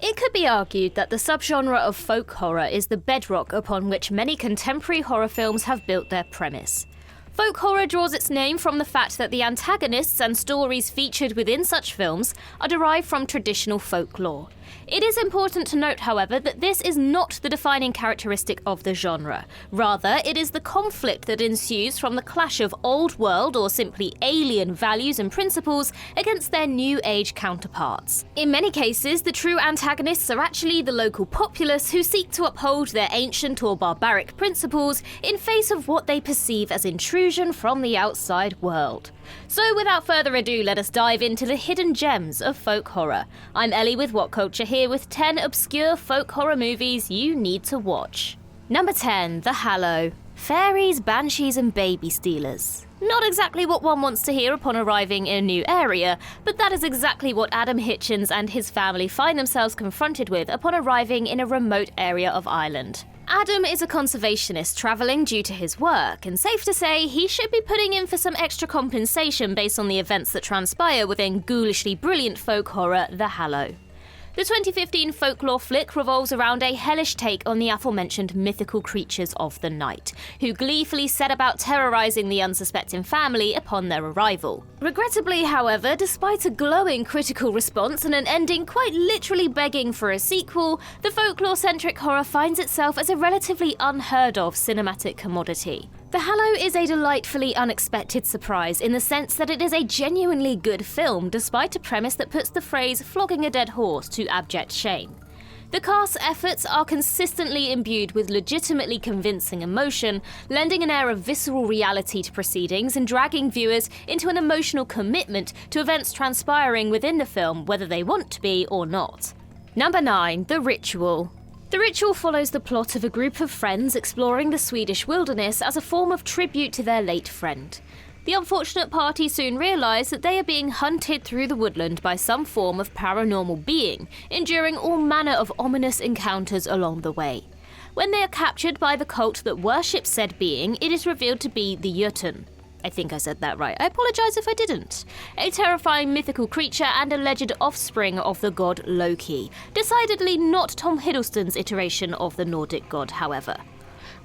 It could be argued that the subgenre of folk horror is the bedrock upon which many contemporary horror films have built their premise. Folk horror draws its name from the fact that the antagonists and stories featured within such films are derived from traditional folklore. It is important to note, however, that this is not the defining characteristic of the genre. Rather, it is the conflict that ensues from the clash of old world or simply alien values and principles against their new age counterparts. In many cases, the true antagonists are actually the local populace who seek to uphold their ancient or barbaric principles in face of what they perceive as intrusion from the outside world. So without further ado, let us dive into the hidden gems of folk horror. I'm Ellie with What Culture here with 10 obscure folk horror movies you need to watch. Number 10, The Hallow. Fairies, banshees and baby stealers. Not exactly what one wants to hear upon arriving in a new area, but that is exactly what Adam Hitchens and his family find themselves confronted with upon arriving in a remote area of Ireland. Adam is a conservationist travelling due to his work, and safe to say he should be putting in for some extra compensation based on the events that transpire within ghoulishly brilliant folk horror The Hallow. The 2015 folklore flick revolves around a hellish take on the aforementioned mythical creatures of the night, who gleefully set about terrorising the unsuspecting family upon their arrival. Regrettably, however, despite a glowing critical response and an ending quite literally begging for a sequel, the folklore-centric horror finds itself as a relatively unheard-of cinematic commodity. The Hallow is a delightfully unexpected surprise in the sense that it is a genuinely good film despite a premise that puts the phrase flogging a dead horse to abject shame. The cast's efforts are consistently imbued with legitimately convincing emotion, lending an air of visceral reality to proceedings and dragging viewers into an emotional commitment to events transpiring within the film, whether they want to be or not. Number 9, The Ritual. The Ritual follows the plot of a group of friends exploring the Swedish wilderness as a form of tribute to their late friend. The unfortunate party soon realise that they are being hunted through the woodland by some form of paranormal being, enduring all manner of ominous encounters along the way. When they are captured by the cult that worships said being, it is revealed to be the Jotun. I think I said that right. I apologise if I didn't. A terrifying mythical creature and alleged offspring of the god Loki. Decidedly not Tom Hiddleston's iteration of the Nordic god, however.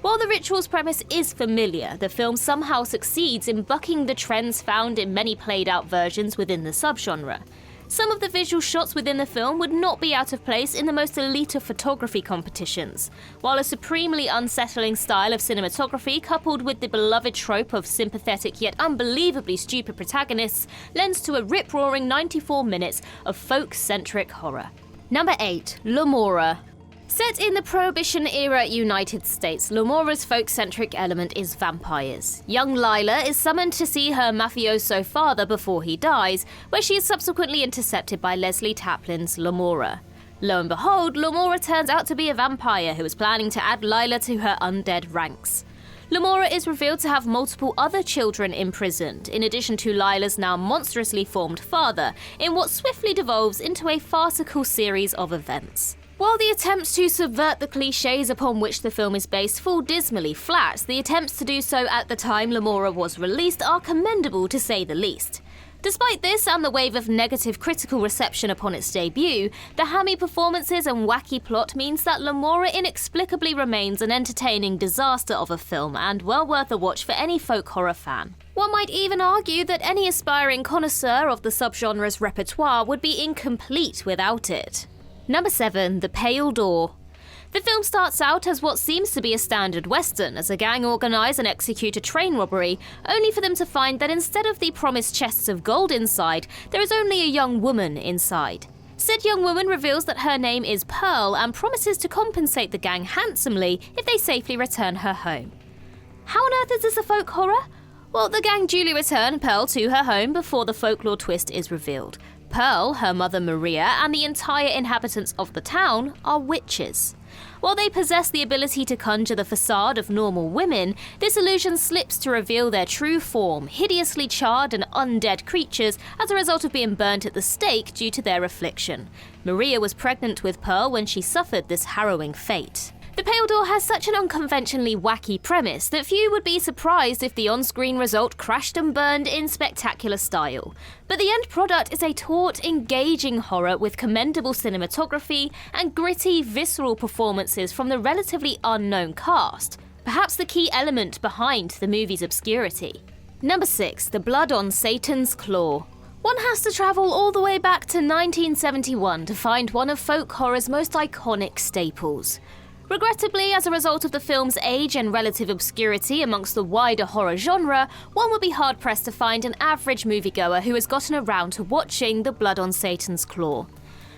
While the Ritual's premise is familiar, the film somehow succeeds in bucking the trends found in many played-out versions within the subgenre. Some of the visual shots within the film would not be out of place in the most elite of photography competitions, while a supremely unsettling style of cinematography coupled with the beloved trope of sympathetic yet unbelievably stupid protagonists lends to a rip-roaring 94 minutes of folk-centric horror. Number 8, Lamora. Set in the Prohibition-era United States, Lamora's folk-centric element is vampires. Young Lila is summoned to see her mafioso father before he dies, where she is subsequently intercepted by Leslie Taplin's Lamora. Lo and behold, Lamora turns out to be a vampire who is planning to add Lila to her undead ranks. Lamora is revealed to have multiple other children imprisoned, in addition to Lila's now monstrously formed father, in what swiftly devolves into a farcical series of events. While the attempts to subvert the clichés upon which the film is based fall dismally flat, the attempts to do so at the time Lamora was released are commendable to say the least. Despite this and the wave of negative critical reception upon its debut, the hammy performances and wacky plot means that Lamora inexplicably remains an entertaining disaster of a film and well worth a watch for any folk horror fan. One might even argue that any aspiring connoisseur of the subgenre's repertoire would be incomplete without it. Number 7, The Pale Door. The film starts out as what seems to be a standard western, as a gang organise and execute a train robbery, only for them to find that instead of the promised chests of gold inside, there is only a young woman inside. Said young woman reveals that her name is Pearl and promises to compensate the gang handsomely if they safely return her home. How on earth is this a folk horror? Well, the gang duly return Pearl to her home before the folklore twist is revealed. Pearl, her mother Maria, and the entire inhabitants of the town are witches. While they possess the ability to conjure the facade of normal women, this illusion slips to reveal their true form, hideously charred and undead creatures as a result of being burnt at the stake due to their affliction. Maria was pregnant with Pearl when she suffered this harrowing fate. The Pale Door has such an unconventionally wacky premise that few would be surprised if the on-screen result crashed and burned in spectacular style. But the end product is a taut, engaging horror with commendable cinematography and gritty, visceral performances from the relatively unknown cast, perhaps the key element behind the movie's obscurity. Number 6. The Blood on Satan's Claw. One has to travel all the way back to 1971 to find one of folk horror's most iconic staples. Regrettably, as a result of the film's age and relative obscurity amongst the wider horror genre, one would be hard-pressed to find an average moviegoer who has gotten around to watching The Blood on Satan's Claw.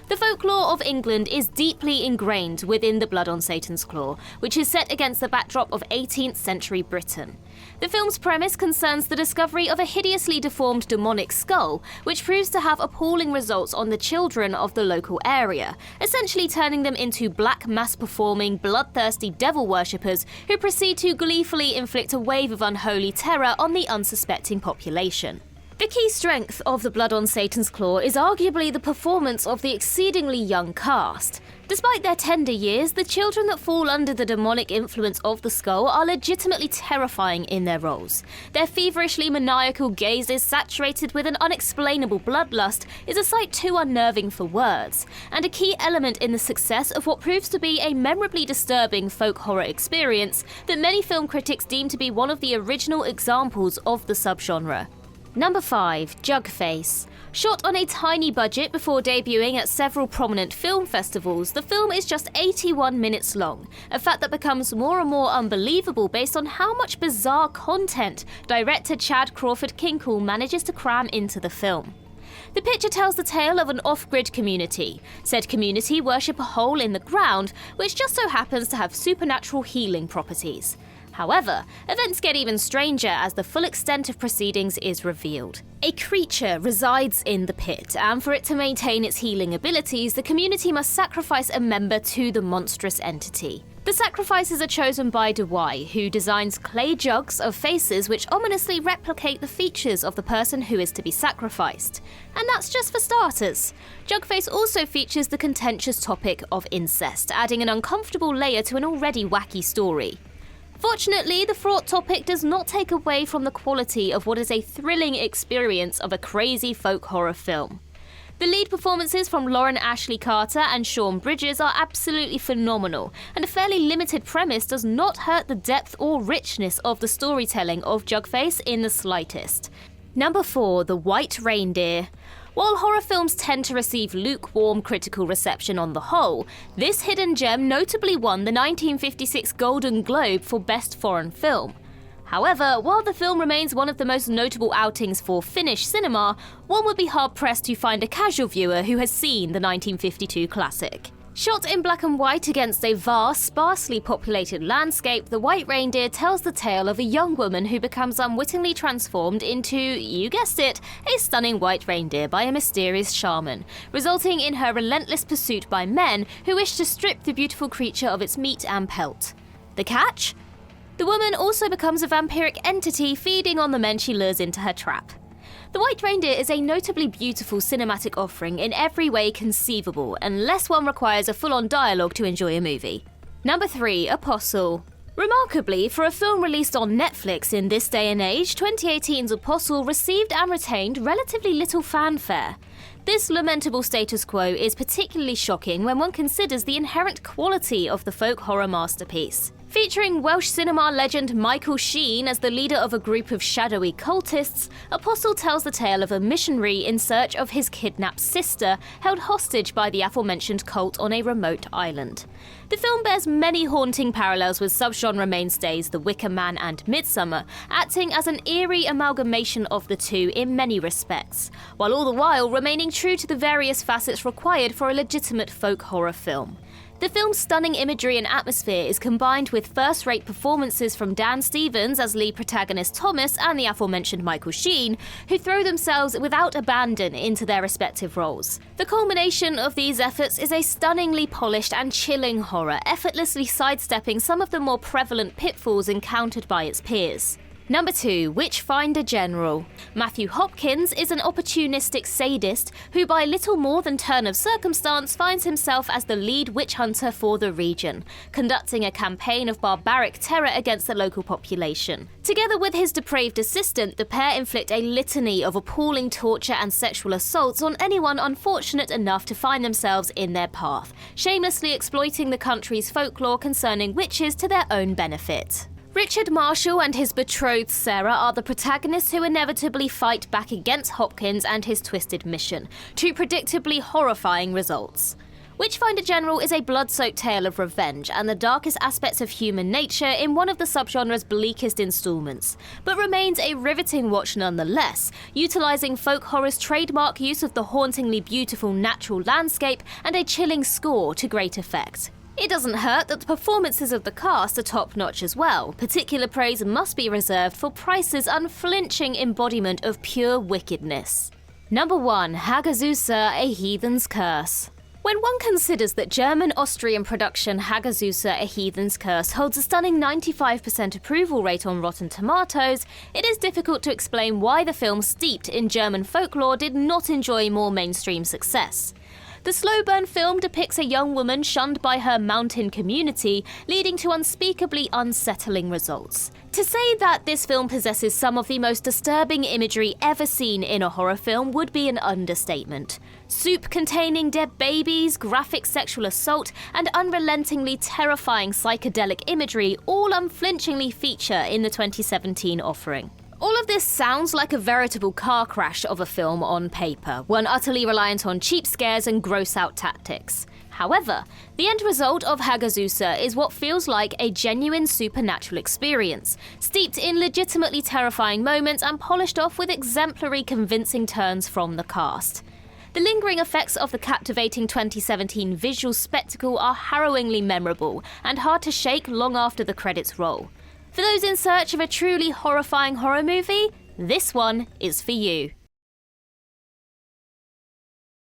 The folklore of England is deeply ingrained within The Blood on Satan's Claw, which is set against the backdrop of 18th century Britain. The film's premise concerns the discovery of a hideously deformed demonic skull, which proves to have appalling results on the children of the local area, essentially turning them into black mass-performing, bloodthirsty devil worshippers who proceed to gleefully inflict a wave of unholy terror on the unsuspecting population. The key strength of The Blood on Satan's Claw is arguably the performance of the exceedingly young cast. Despite their tender years, the children that fall under the demonic influence of the skull are legitimately terrifying in their roles. Their feverishly maniacal gazes, saturated with an unexplainable bloodlust, is a sight too unnerving for words, and a key element in the success of what proves to be a memorably disturbing folk horror experience that many film critics deem to be one of the original examples of the subgenre. Number 5. Jug Face. Shot on a tiny budget before debuting at several prominent film festivals, the film is just 81 minutes long, a fact that becomes more and more unbelievable based on how much bizarre content director Chad Crawford Kinkle manages to cram into the film. The picture tells the tale of an off-grid community. Said community worship a hole in the ground, which just so happens to have supernatural healing properties. However, events get even stranger as the full extent of proceedings is revealed. A creature resides in the pit, and for it to maintain its healing abilities, the community must sacrifice a member to the monstrous entity. The sacrifices are chosen by Dewey, who designs clay jugs of faces which ominously replicate the features of the person who is to be sacrificed. And that's just for starters. Jug Face also features the contentious topic of incest, adding an uncomfortable layer to an already wacky story. Fortunately, the fraught topic does not take away from the quality of what is a thrilling experience of a crazy folk horror film. The lead performances from Lauren Ashley Carter and Sean Bridges are absolutely phenomenal, and a fairly limited premise does not hurt the depth or richness of the storytelling of Jug Face in the slightest. Number 4. The White Reindeer. While horror films tend to receive lukewarm critical reception on the whole, this hidden gem notably won the 1956 Golden Globe for Best Foreign Film. However, while the film remains one of the most notable outings for Finnish cinema, one would be hard-pressed to find a casual viewer who has seen the 1952 classic. Shot in black and white against a vast, sparsely populated landscape, The White Reindeer tells the tale of a young woman who becomes unwittingly transformed into, you guessed it, a stunning white reindeer by a mysterious shaman, resulting in her relentless pursuit by men who wish to strip the beautiful creature of its meat and pelt. The catch? The woman also becomes a vampiric entity feeding on the men she lures into her trap. The White Reindeer is a notably beautiful cinematic offering in every way conceivable, unless one requires a full-on dialogue to enjoy a movie. Number 3. Apostle. Remarkably, for a film released on Netflix in this day and age, 2018's Apostle received and retained relatively little fanfare. This lamentable status quo is particularly shocking when one considers the inherent quality of the folk horror masterpiece. Featuring Welsh cinema legend Michael Sheen as the leader of a group of shadowy cultists, Apostle tells the tale of a missionary in search of his kidnapped sister, held hostage by the aforementioned cult on a remote island. The film bears many haunting parallels with subgenre mainstays The Wicker Man and Midsummer, acting as an eerie amalgamation of the two in many respects, while all the while remaining true to the various facets required for a legitimate folk horror film. The film's stunning imagery and atmosphere is combined with first-rate performances from Dan Stevens as lead protagonist Thomas and the aforementioned Michael Sheen, who throw themselves without abandon into their respective roles. The culmination of these efforts is a stunningly polished and chilling horror, effortlessly sidestepping some of the more prevalent pitfalls encountered by its peers. Number 2. Witchfinder General. Matthew Hopkins is an opportunistic sadist who by little more than turn of circumstance finds himself as the lead witch hunter for the region, conducting a campaign of barbaric terror against the local population. Together with his depraved assistant, the pair inflict a litany of appalling torture and sexual assaults on anyone unfortunate enough to find themselves in their path, shamelessly exploiting the country's folklore concerning witches to their own benefit. Richard Marshall and his betrothed Sarah are the protagonists who inevitably fight back against Hopkins and his twisted mission, to predictably horrifying results. Witchfinder General is a blood-soaked tale of revenge and the darkest aspects of human nature in one of the subgenre's bleakest installments, but remains a riveting watch nonetheless, utilising folk horror's trademark use of the hauntingly beautiful natural landscape and a chilling score to great effect. It doesn't hurt that the performances of the cast are top-notch as well. Particular praise must be reserved for Price's unflinching embodiment of pure wickedness. Number 1. Hagazussa, A Heathen's Curse. When one considers that German-Austrian production Hagazussa, A Heathen's Curse holds a stunning 95% approval rate on Rotten Tomatoes, it is difficult to explain why the film steeped in German folklore did not enjoy more mainstream success. The slow-burn film depicts a young woman shunned by her mountain community, leading to unspeakably unsettling results. To say that this film possesses some of the most disturbing imagery ever seen in a horror film would be an understatement. Soup containing dead babies, graphic sexual assault, and unrelentingly terrifying psychedelic imagery all unflinchingly feature in the 2017 offering. All of this sounds like a veritable car crash of a film on paper, one utterly reliant on cheap scares and gross-out tactics. However, the end result of Hagazussa is what feels like a genuine supernatural experience, steeped in legitimately terrifying moments and polished off with exemplary convincing turns from the cast. The lingering effects of the captivating 2017 visual spectacle are harrowingly memorable and hard to shake long after the credits roll. For those in search of a truly horrifying horror movie, this one is for you.